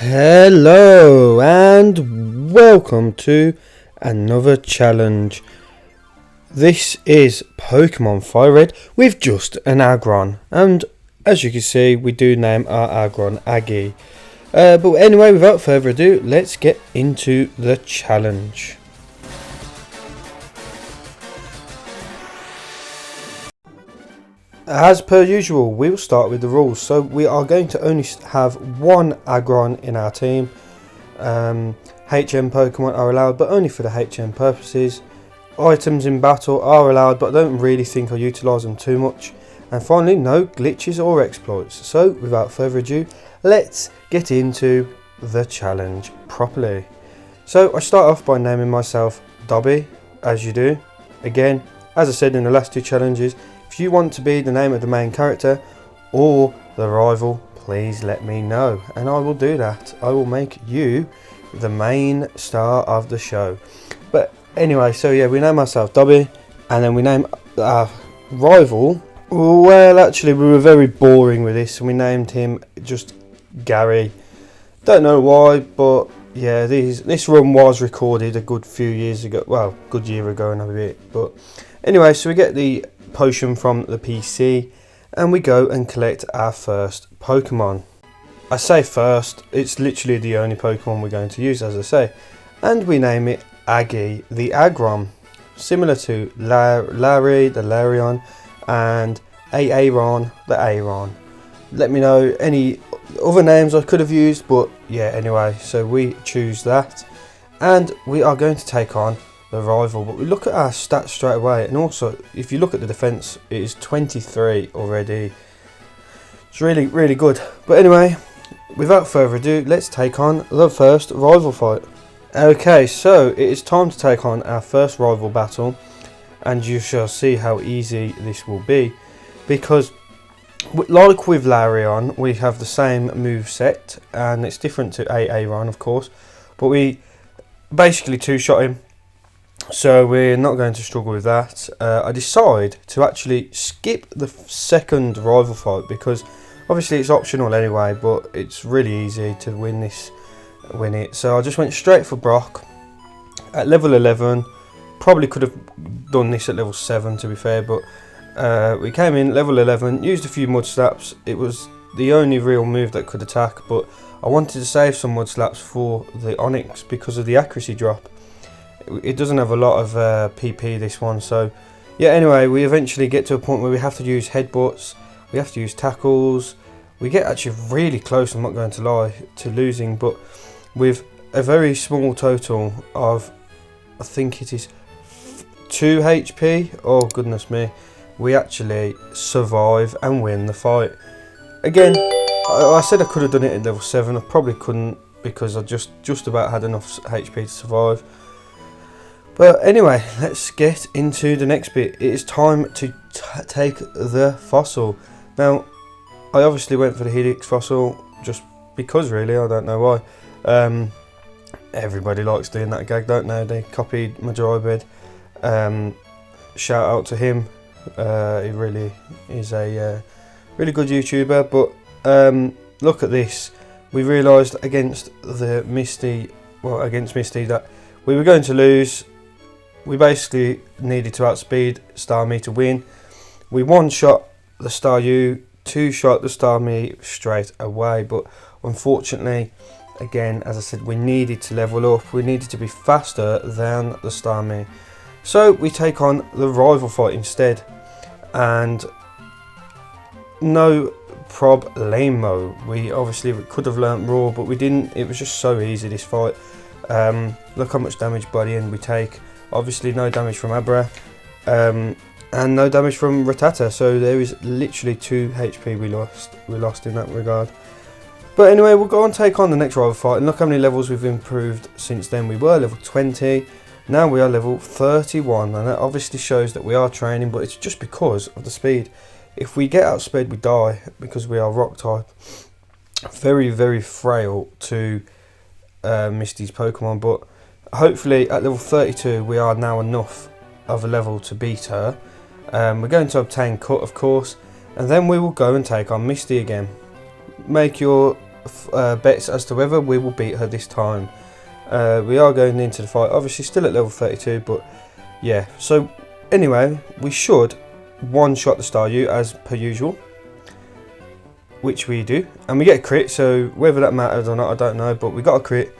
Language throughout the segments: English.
Hello and welcome to another challenge. This is Pokémon Fire Red with just an Aggron, and as you can see we do name our Aggron Aggie. But anyway, without further ado, let's get into the challenge. As per usual, we will start with the rules. So we are going to only have one Aggron in our team. HM Pokemon are allowed, but only for the HM purposes. Items in battle are allowed, but I don't really think I utilise them too much. And finally, no glitches or exploits. So without further ado, let's get into the challenge properly. So I start off by naming myself Dobby, as you do. Again, as I said in the last two challenges, if you want to be the name of the main character or the rival, please let me know and I will do that. I will make you the main star of the show. But anyway, so yeah, we name ourselves Dobby, and then we name our rival. Well, actually we were very boring with this and we named him just Gary. Don't know why, but yeah, this run was recorded a good few years ago. Well, good year ago and a bit. But anyway, so we get the potion from the PC and we go and collect our first Pokemon. I say first, it's literally the only Pokemon we're going to use, as I say, and we name it Aggie the Aggron, similar to Larry the Larion and Aaron the Aron. Let me know any other names I could have used, but yeah, anyway, so we choose that and we are going to take on the rival. But we look at our stats straight away, and also if you look at the defense, it is 23 already. It's really good. But anyway, without further ado, let's take on the first rival fight. Okay, so it is time to take on our first rival battle, and you shall see how easy this will be, because like with Larion, we have the same move set, and it's different to Aaron, of course, but we basically two-shot him. So we're not going to struggle with that. I decide to actually skip the second rival fight because obviously it's optional anyway, but it's really easy to win it. So I just went straight for Brock at level 11. Probably could have done this at level 7 to be fair, but we came in level 11, used a few mud slaps. It was the only real move that could attack, but I wanted to save some mud slaps for the Onyx because of the accuracy drop. It doesn't have a lot of PP, this one, so yeah. Anyway, we eventually get to a point where we have to use headbutts, we have to use tackles. We get actually really close, I'm not going to lie, to losing, but with a very small total of, I think it is 2 HP, oh goodness me, we actually survive and win the fight. Again, I said I could have done it at level 7, I probably couldn't because I just about had enough HP to survive. But anyway, let's get into the next bit. It is time to take the fossil. Now, I obviously went for the Helix fossil just because, really, I don't know why. Everybody likes doing that gag, don't they? They copied my dry bed. Shout out to him. He really is a really good YouTuber. But look at this. We realised against Misty that we were going to lose. We basically needed to outspeed Starmie to win. We one-shot the Staryu, two-shot the Starmie straight away, but unfortunately, again, as I said, we needed to level up. We needed to be faster than the Starmie. So we take on the rival fight instead, and no problemo. We obviously could have learnt Raw, but we didn't. It was just so easy, this fight. Look how much damage by the end we take. Obviously no damage from Abra, and no damage from Rattata, so there is literally 2 HP we lost in that regard. But anyway, we'll go and take on the next rival fight, and look how many levels we've improved since then. We were level 20, now we are level 31, and that obviously shows that we are training, but it's just because of the speed. If we get outspeed, we die because we are rock type. Very frail to Misty's Pokemon, but hopefully at level 32 we are now enough of a level to beat her. We're going to obtain Cut, of course, and then we will go and take on Misty again. Make your bets as to whether we will beat her this time. We are going into the fight, obviously still at level 32, but yeah. So anyway, we should one-shot the Staryu as per usual, which we do, and we get a crit. So whether that matters or not, I don't know, but we got a crit.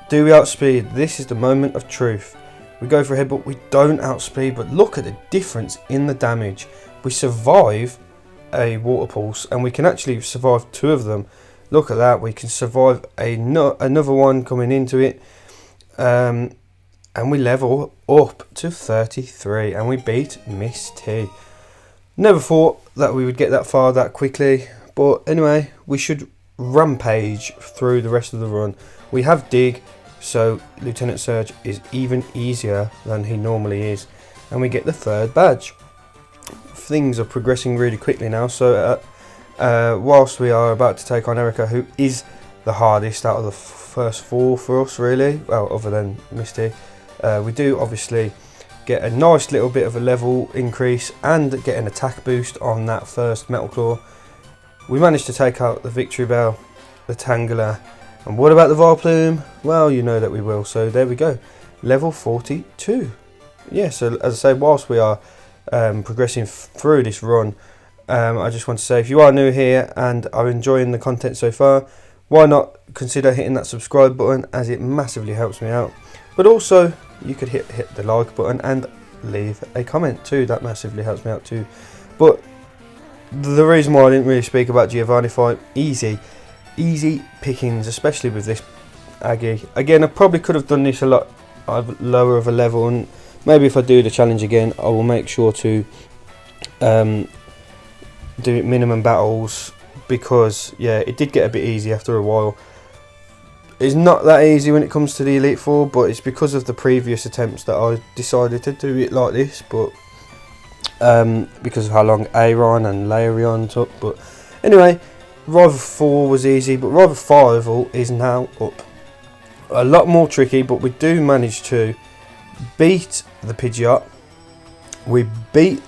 Do we outspeed? This is the moment of truth. We go for a head, but we don't outspeed. But look at the difference in the damage. We survive a water pulse, and we can actually survive 2 of them. Look at that. We can survive another one coming into it, and we level up to 33, and we beat Miss T. Never thought that we would get that far that quickly, but anyway, we should rampage through the rest of the run. We have dig, so Lieutenant Surge is even easier than he normally is, and we get the 3rd badge. Things are progressing really quickly now, so whilst we are about to take on Erica, who is the hardest out of the first 4 for us really, well, other than Misty, we do obviously get a nice little bit of a level increase and get an attack boost on that first Metal Claw. We managed to take out the Victory Bell, the Tangela, and what about the Vileplume? Well, you know that we will, so there we go, level 42. Yeah, so as I say, whilst we are progressing through this run, I just want to say, if you are new here and are enjoying the content so far, why not consider hitting that subscribe button, as it massively helps me out. But also, you could hit the like button and leave a comment too, that massively helps me out too. But the reason why I didn't really speak about Giovanni fight, easy pickings, especially with this Aggie. Again, I probably could have done this a lot lower of a level, and maybe if I do the challenge again, I will make sure to do it minimum battles, because yeah, it did get a bit easy after a while. It's not that easy when it comes to the Elite Four, but it's because of the previous attempts that I decided to do it like this, but because of how long Aggron and Larion took. But anyway, Rival 4 was easy, but Rival 5 is now up. A lot more tricky, but we do manage to beat the Pidgeot. We beat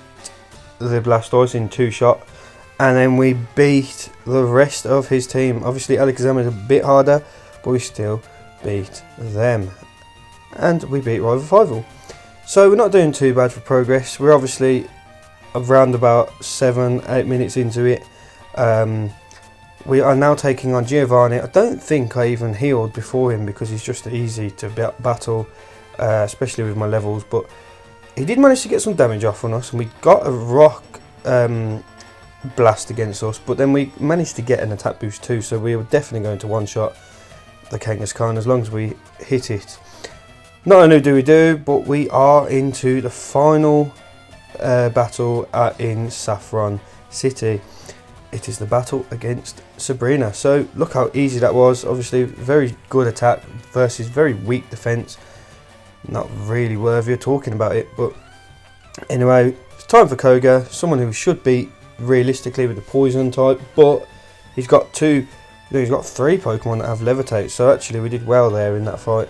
the Blastoise in 2 shot, and then we beat the rest of his team. Obviously Alakazam is a bit harder, but we still beat them, and we beat Rival 5. So we're not doing too bad for progress. We're obviously around about 7-8 minutes into it. We are now taking on Giovanni. I don't think I even healed before him, because he's just easy to battle, especially with my levels, but he did manage to get some damage off on us, and we got a rock blast against us, but then we managed to get an attack boost too, so we were definitely going to one-shot the Kangaskhan as long as we hit it. Not only do we do, but we are into the final battle in Saffron City. It is the battle against Sabrina. So look how easy that was. Obviously very good attack versus very weak defense. Not really worthy of talking about it, but anyway, it's time for Koga, someone who should beat realistically with the poison type, but he's got 3 Pokemon that have Levitate, so actually we did well there in that fight.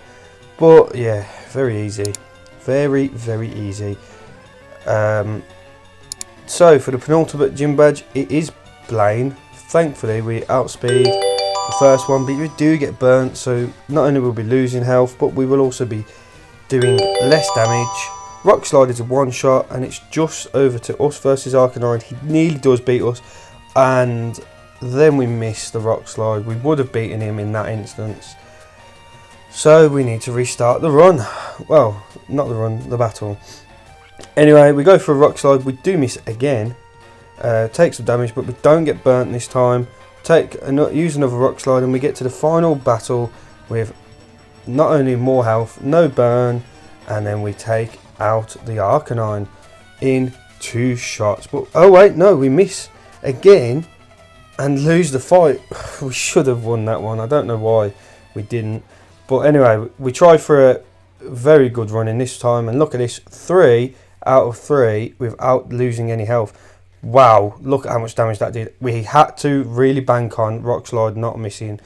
But yeah, very easy, very easy. So for the penultimate gym badge, it is Blaine. Thankfully we outspeed the first one, but we do get burnt, so not only will we be losing health, but we will also be doing less damage. Rock Slide is a one-shot, and it's just over to us versus Arcanine. He nearly does beat us, and then we miss the Rock Slide. We would have beaten him in that instance, so we need to restart the run. Well, not the run, the battle. Anyway, we go for a Rock Slide. We do miss again, take some damage, but we don't get burnt this time. Use another Rock Slide, and we get to the final battle with not only more health, no burn, and then we take out the Arcanine in 2 shots. But oh wait, no, we miss again and lose the fight. We should have won that one. I don't know why we didn't, but anyway, we tried for a very good run in this time, and look at this, 3 out of 3 without losing any health. Wow, look at how much damage that did. We had to really bank on Rock Slide not missing,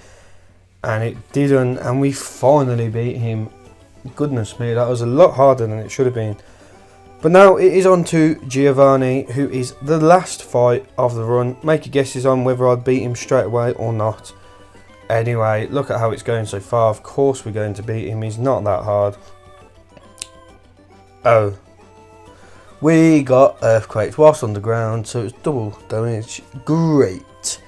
and it didn't, and we finally beat him. Goodness me, that was a lot harder than it should have been. But now it is on to Giovanni, who is the last fight of the run. Make your guesses on whether I'd beat him straight away or not. Anyway, look at how it's going so far. Of course we're going to beat him. He's not that hard. Oh. We got earthquakes whilst underground, so it's double damage. Great.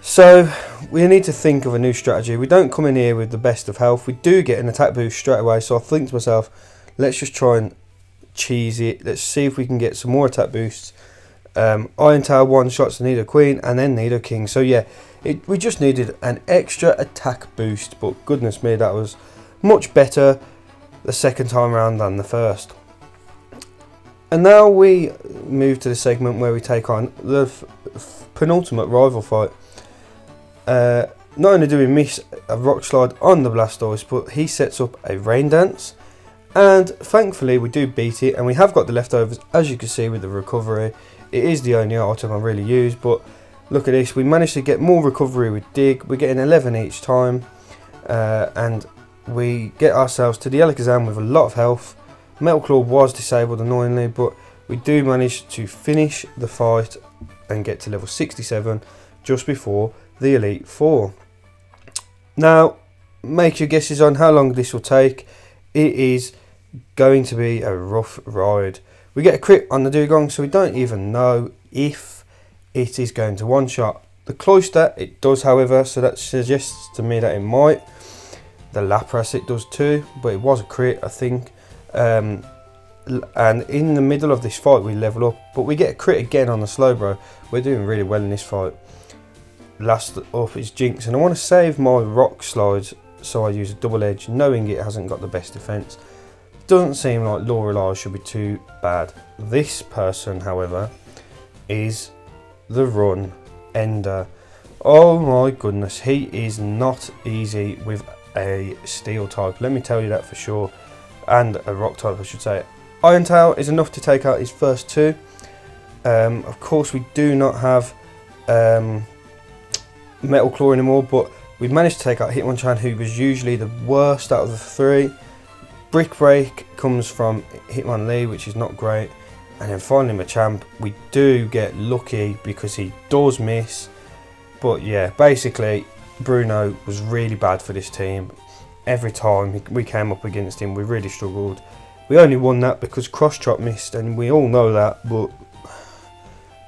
So we need to think of a new strategy. We don't come in here with the best of health. We do get an attack boost straight away, so I think to myself, let's just try and cheese it. Let's see if we can get some more attack boosts. Iron Tail one shots Nido Queen and then Nido King. So yeah, we just needed an extra attack boost, but goodness me, that was much better the second time around than the first. And now we move to the segment where we take on the penultimate rival fight. Not only do we miss a rock slide on the Blastoise, but he sets up a rain dance, and thankfully we do beat it, and we have got the leftovers, as you can see with the recovery. It is the only item I really use, but look at this, we managed to get more recovery with Dig. We're getting 11 each time, and we get ourselves to the Alakazam with a lot of health. Metal Claw was disabled annoyingly, but we do manage to finish the fight and get to level 67 just before the Elite Four. Now, make your guesses on how long this will take. It is going to be a rough ride. We get a crit on the Dugong, so we don't even know if it is going to one-shot. The Cloyster, it does, however, so that suggests to me that it might. The Lapras, it does too, but it was a crit, I think. And in the middle of this fight, we level up, but we get a crit again on the Slowbro. We're doing really well in this fight. Last up is Jinx, and I want to save my rock slides, so I use a double edge, knowing it hasn't got the best defense. Doesn't seem like Lorelei should be too bad. This person, however, is the Run Ender. Oh my goodness, he is not easy with a steel type, let me tell you that for sure, and a rock type I should say. Iron Tail is enough to take out his first two. Of course we do not have Metal Claw anymore, but we've managed to take out Hitmonchan, who was usually the worst out of the three. Brick Break comes from Hitmonlee, which is not great, and then finally Machamp. We do get lucky because he does miss, but yeah, basically Bruno was really bad for this team. Every time we came up against him, we really struggled. We only won that because Cross Chop missed, and we all know that, but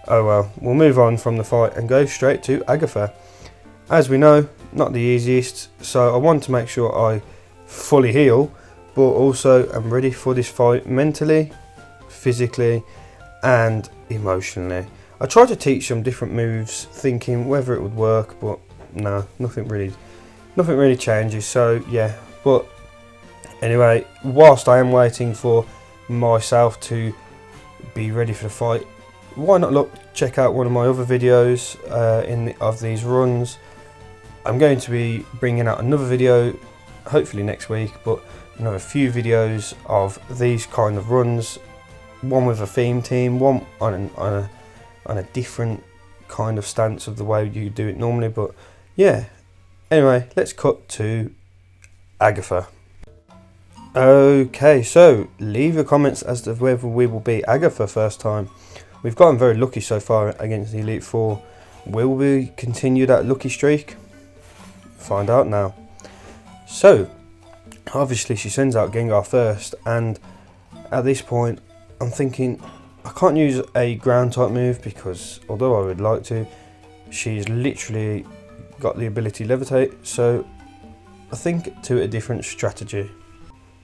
oh well. We'll move on from the fight and go straight to Agatha. As we know, not the easiest, so I want to make sure I fully heal, but also I'm ready for this fight mentally, physically and emotionally. I tried to teach some different moves, thinking whether it would work, but no, nothing really changes. So yeah, but anyway, whilst I am waiting for myself to be ready for the fight, why not check out one of my other videos of these runs. I'm going to be bringing out another video hopefully next week, but another few videos of these kind of runs, one with a theme team, one on a different kind of stance of the way you do it normally. But yeah, anyway, let's cut to Agatha. Okay, so leave your comments as to whether we will beat Agatha first time. We've gotten very lucky so far against the Elite Four. Will we continue that lucky streak? Find out now. So obviously she sends out Gengar first, and at this point I'm thinking I can't use a ground type move because although I would like to, she's literally got the ability to levitate, so I think to a different strategy.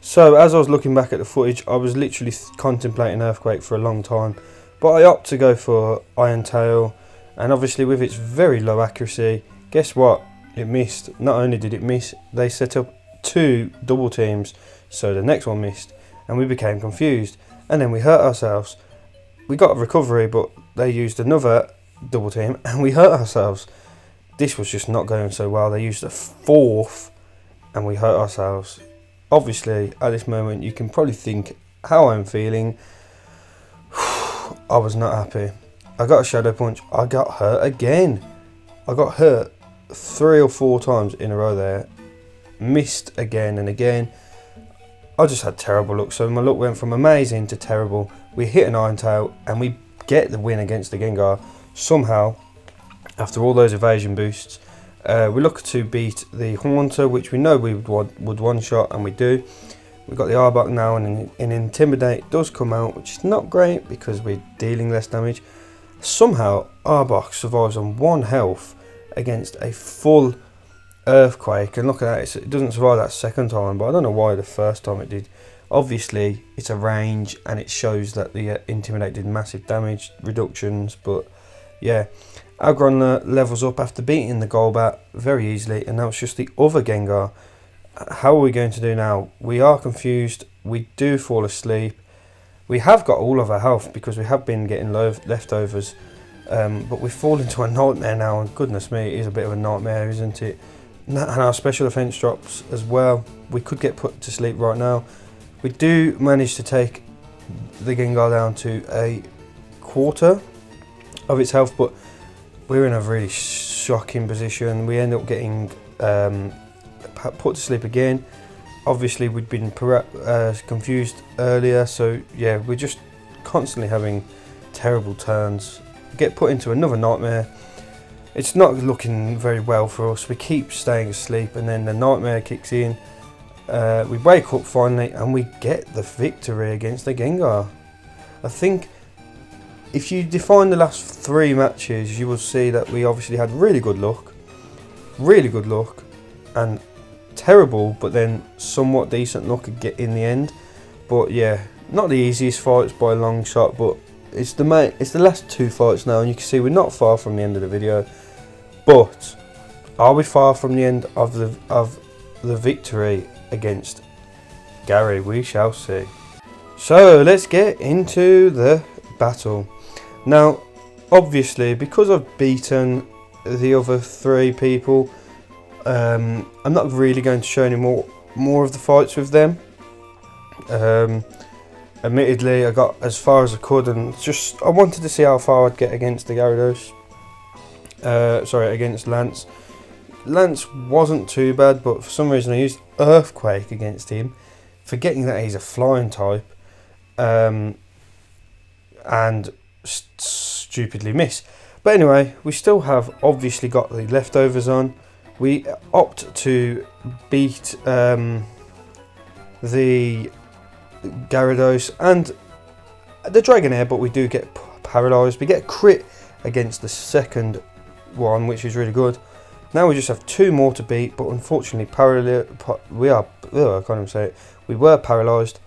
So as I was looking back at the footage, I was literally contemplating Earthquake for a long time, but I opt to go for Iron Tail, and obviously with its very low accuracy, guess what? It missed. Not only did it miss, they set up two double teams, so the next one missed, and we became confused, and then we hurt ourselves. We got a recovery, but they used another double team and we hurt ourselves. This was just not going so well. They used a fourth and we hurt ourselves. Obviously at this moment you can probably think how I'm feeling. I was not happy. I got a Shadow Punch. I got hurt again. I got hurt 3 or 4 times in a row there. Missed again and again. I just had terrible luck. So my luck went from amazing to terrible. We hit an Iron Tail and we get the win against the Gengar somehow after all those evasion boosts. We look to beat the Haunter, which we know we would one shot, and we do. We've got the Arbok now, and Intimidate does come out, which is not great because we're dealing less damage. Somehow Arbok survives on 1 health against a full Earthquake, and look at that, it doesn't survive that second time, but I don't know why the first time it did. Obviously it's a range and it shows that the Intimidate did massive damage reductions, but yeah. Aggron levels up after beating the Golbat very easily, and now it's just the other Gengar. How are we going to do now? We are confused, we do fall asleep. We have got all of our health because we have been getting leftovers, but we fall into a nightmare now, and goodness me, it is a bit of a nightmare, isn't it? And our special defense drops as well. We could get put to sleep right now. We do manage to take the Gengar down to a quarter of its health, but we're in a really shocking position. We end up getting put to sleep again. Obviously we'd been confused earlier, so yeah, we're just constantly having terrible turns. Get put into another nightmare. It's not looking very well for us. We keep staying asleep, and then the nightmare kicks in. We wake up finally, and we get the victory against the Gengar. I think if you define the last 3 matches, you will see that we obviously had really good luck, and terrible, but then somewhat decent luck in the end. But yeah, not the easiest fights by a long shot, but it's the last 2 fights now, and you can see we're not far from the end of the video. But are we far from the end of the victory against Gary? We shall see. So let's get into the battle. Now obviously, because I've beaten the other 3 people, I'm not really going to show any more of the fights with them. Admittedly, I got as far as I could, and I wanted to see how far I'd get against the Gyarados. Against Lance. Lance wasn't too bad, but for some reason I used Earthquake against him, forgetting that he's a flying type, and stupidly miss. But anyway, we still have obviously got the leftovers on. We opt to beat the Gyarados and the Dragonair, but we do get paralysed. We get a crit against the second one, which is really good. Now we just have 2 more to beat, but unfortunately we were paralysed.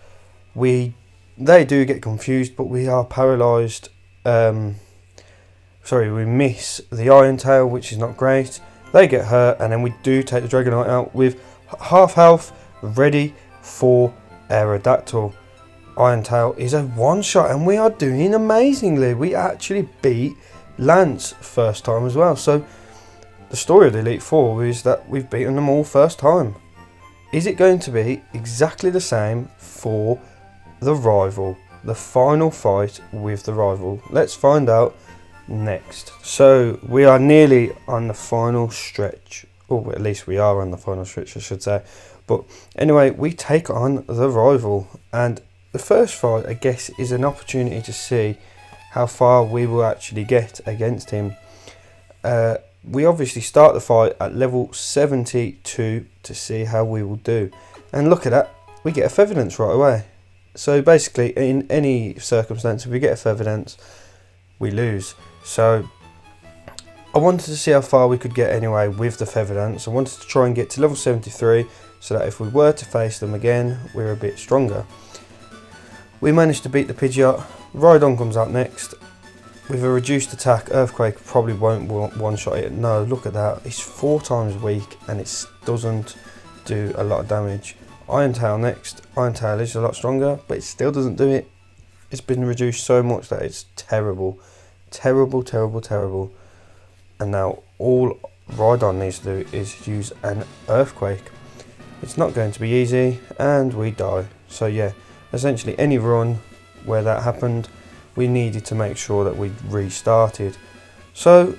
They do get confused, but we are paralysed. We miss the Iron Tail, which is not great. They get hurt, and then we do take the Dragonite out with half health, ready for Aerodactyl. Iron Tail is a one-shot, and we are doing amazingly. We actually beat Lance first time as well. So the story of the Elite Four is that we've beaten them all first time. Is it going to be exactly the same for the rival? The final fight with the rival. Let's find out next. So we are nearly on the final stretch, or at least we are on the final stretch, I should say. But anyway, we take on the rival, and the first fight, I guess, is an opportunity to see how far we will actually get against him. We obviously start the fight at level 72 to see how we will do, and look at that, we get a Feather Dance right away. So basically, in any circumstance, if we get a Feather Dance, we lose. So I wanted to see how far we could get anyway with the Feather Dance. I wanted to try and get to level 73 so that if we were to face them again, we're a bit stronger. We managed to beat the Pidgeot. Rhydon comes out next with a reduced attack. Earthquake probably won't one-shot it. No, look at that. It's 4 times weak, and it doesn't do a lot of damage. Iron Tail next. Iron Tail is a lot stronger, but it still doesn't do it. It's been reduced so much that it's terrible. Terrible, terrible, terrible. And now all Rhydon needs to do is use an Earthquake. It's not going to be easy, and we die. So yeah, essentially any run where that happened, we needed to make sure that we restarted. So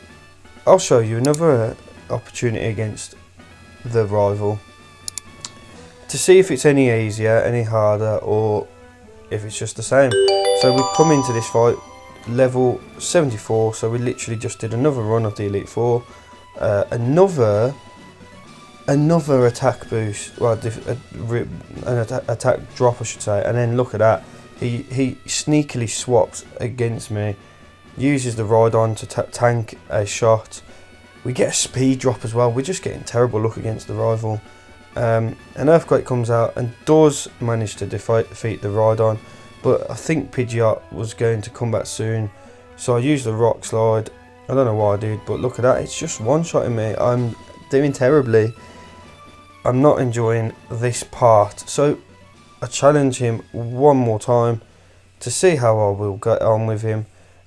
I'll show you another opportunity against the rival to see if it's any easier, any harder, or if it's just the same. So we come into this fight level 74, so we literally just did another run of the Elite Four. another attack boost, well, an attack drop I should say, and then look at that, he sneakily swaps against me, uses the Rhydon to tank a shot. We get a speed drop as well. We're just getting terrible luck against the rival. An Earthquake comes out and does manage to defeat the Rhydon, but I think Pidgeot was going to come back soon, so I used the Rock Slide. I don't know why I did, but look at that, it's just one-shotting me. I'm doing terribly. I'm not enjoying this part, so I challenge him one more time to see how I will get on with him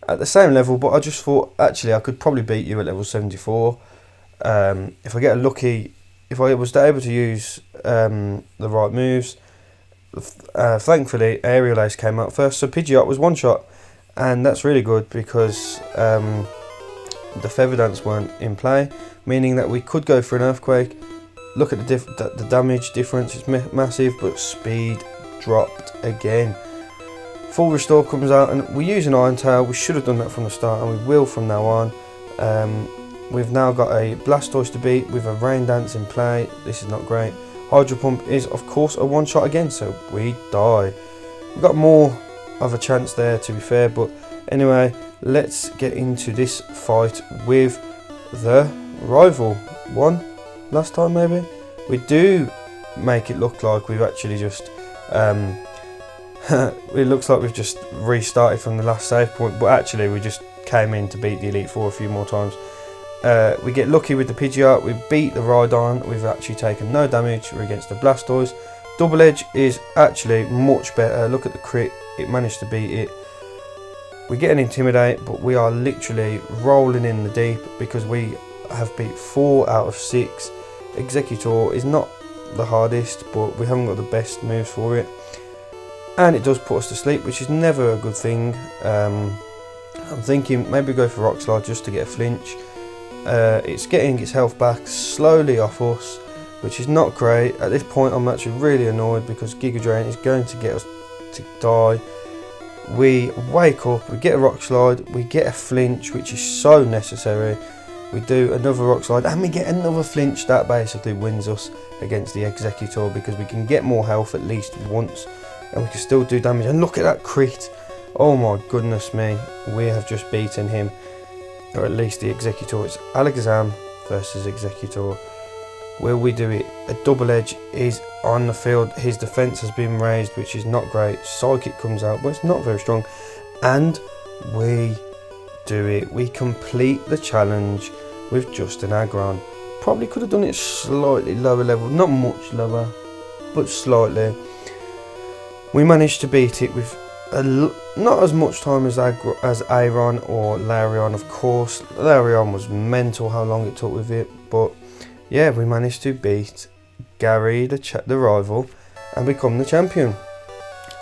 at the same level. But I just thought, actually, I could probably beat you at level 74 if I get a lucky. If I was able to use the right moves. Thankfully, Aerial Ace came out first, so Pidgeot was one shot, and that's really good because the Feather Dance weren't in play, meaning that we could go for an Earthquake. Look at the damage difference, it's massive, but speed dropped again. Full Restore comes out, and we use an Iron Tail. We should have done that from the start, and we will from now on. We've now got a Blastoise to beat with a Rain Dance in play. This is not great. Hydro Pump is, of course, a one-shot again, so we die. We've got more of a chance there, to be fair, but anyway, let's get into this fight with the rival. One last time, maybe? We do make it look like we've actually just... it looks like we've just restarted from the last save point, but actually we just came in to beat the Elite Four a few more times. We get lucky with the Pidgeot, we beat the Rhydon, we've actually taken no damage, we're against the Blastoise. Double Edge is actually much better, look at the crit, it managed to beat it. We get an Intimidate, but we are literally rolling in the deep because we have beat 4 out of 6. Executor is not the hardest, but we haven't got the best moves for it. And it does put us to sleep, which is never a good thing. I'm thinking maybe go for Rock Slide just to get a flinch. It's getting its health back slowly off us, which is not great. At this point I'm actually really annoyed because Giga Drain is going to get us to die. We wake up, we get a Rock Slide, we get a flinch, which is so necessary. We do another Rock Slide and we get another flinch. That basically wins us against the Executor because we can get more health at least once and we can still do damage. And look at that crit. Oh my goodness me, we have just beaten him, or at least the Executor. It's Alakazam versus Executor. Will we do it? A Double Edge is on the field. His defense has been raised, which is not great. Psychic comes out, but it's not very strong. And we do it. We complete the challenge with just an Aggron. Probably could have done it slightly lower level, not much lower, but slightly. We managed to beat it with not as much time as Aggron or Larion, of course. Larion was mental how long it took with it, but yeah, we managed to beat Gary, the rival, and become the champion.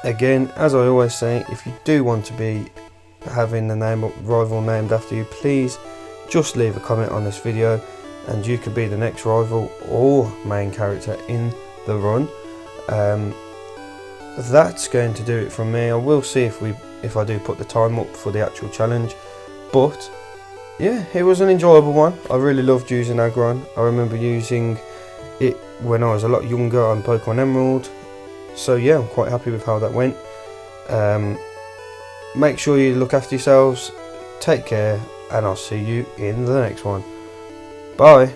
Again, as I always say, if you do want to be having the rival named after you, please just leave a comment on this video and you could be the next rival or main character in the run. That's going to do it from me. I will see if I do put the time up for the actual challenge, but yeah, it was an enjoyable one. I really loved using Aggron. I remember using it when I was a lot younger on Pokémon Emerald, so yeah, I'm quite happy with how that went. Make sure you look after yourselves, take care, and I'll see you in the next one. Bye.